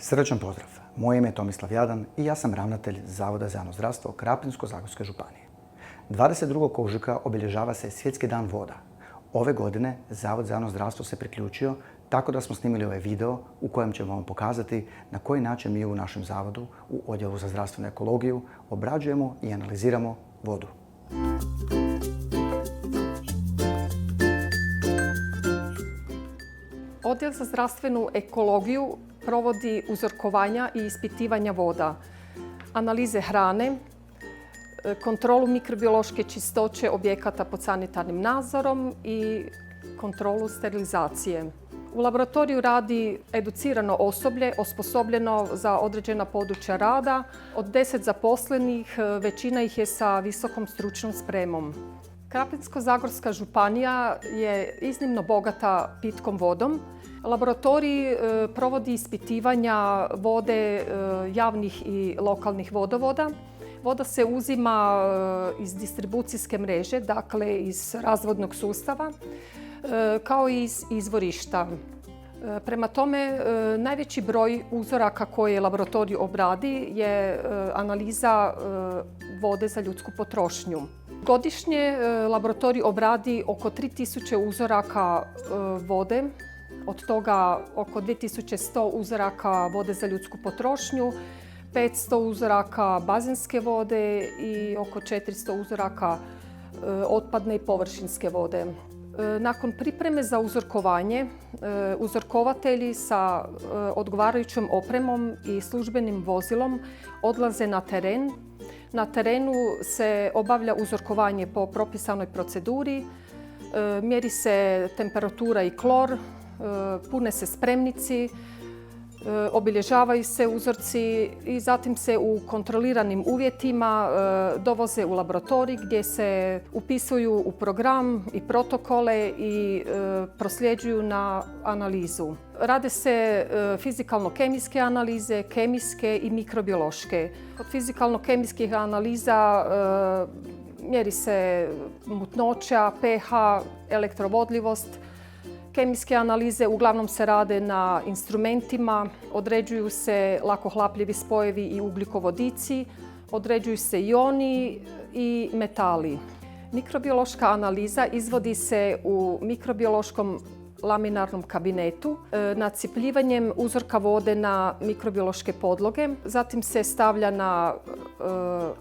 Srdačan pozdrav. Moje ime je Tomislav Jadan i ja sam ravnatelj Zavoda za javno zdravstvo Krapinsko-zagorske županije. 22. ožujka obilježava se Svjetski dan voda. Ove godine Zavod za javno zdravstvo se priključio tako da smo snimili ovaj video u kojem ćemo vam pokazati na koji način mi u našem zavodu u Odjelu za zdravstvenu ekologiju obrađujemo i analiziramo vodu. Odjel za zdravstvenu ekologiju provodi uzorkovanja i ispitivanja voda, analize hrane, kontrolu mikrobiološke čistoće objekata pod sanitarnim nadzorom i kontrolu sterilizacije. U laboratoriju radi educirano osoblje osposobljeno za određena područja rada. Od 10 zaposlenih većina ih je sa visokom stručnom spremom. Krapinsko-zagorska županija je iznimno bogata pitkom vodom. Laboratorij provodi ispitivanja vode javnih i lokalnih vodovoda. Voda se uzima iz distribucijske mreže, dakle iz razvodnog sustava, kao i iz izvorišta. Prema tome, najveći broj uzoraka koje laboratorij obradi je analiza vode za ljudsku potrošnju. Godišnje laboratorij obradi oko 3000 uzoraka vode, od toga oko 2100 uzoraka vode za ljudsku potrošnju, 500 uzoraka bazenske vode i oko 400 uzoraka otpadne i površinske vode. Nakon pripreme za uzorkovanje, uzorkovatelji sa odgovarajućom opremom i službenim vozilom odlaze na teren. Na terenu se obavlja uzorkovanje po propisanoj proceduri, mjeri se temperatura i klor, pune se spremnici, obilježavaju se uzorci i zatim se u kontroliranim uvjetima dovoze u laboratorij gdje se upisuju u program i protokole i prosljeđuju na analizu. Rade se fizikalno-kemijske analize, kemijske i mikrobiološke. Kod fizikalno-kemijskih analiza mjeri se mutnoća, pH, elektrovodljivost. Kemijske analize uglavnom se rade na instrumentima, određuju se lakohlapljivi spojevi i ugljikovodici, određuju se ioni i metali. Mikrobiološka analiza izvodi se u mikrobiološkom laminarnom kabinetu nacipljivanjem uzorka vode na mikrobiološke podloge. Zatim se stavlja na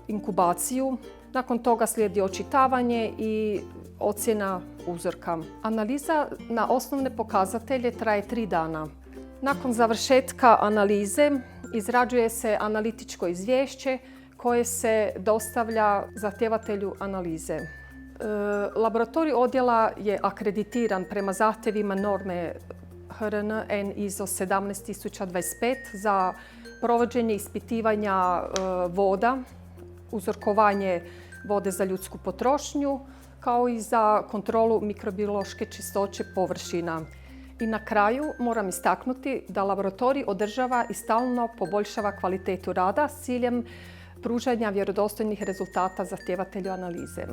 inkubaciju. Nakon toga slijedi očitavanje i ocjena uzorka. Analiza na osnovne pokazatelje traje 3 dana. Nakon završetka analize izrađuje se analitičko izvješće koje se dostavlja zahtjevatelju analize. Laboratorij odjela je akreditiran prema zahtjevima norme HRN N ISO 17025 za provođenje ispitivanja voda, uzorkovanje vode za ljudsku potrošnju, kao i za kontrolu mikrobiološke čistoće površina. I na kraju moram istaknuti da laboratorij održava i stalno poboljšava kvalitetu rada s ciljem pružanja vjerodostojnih rezultata zahtjevatelju analize.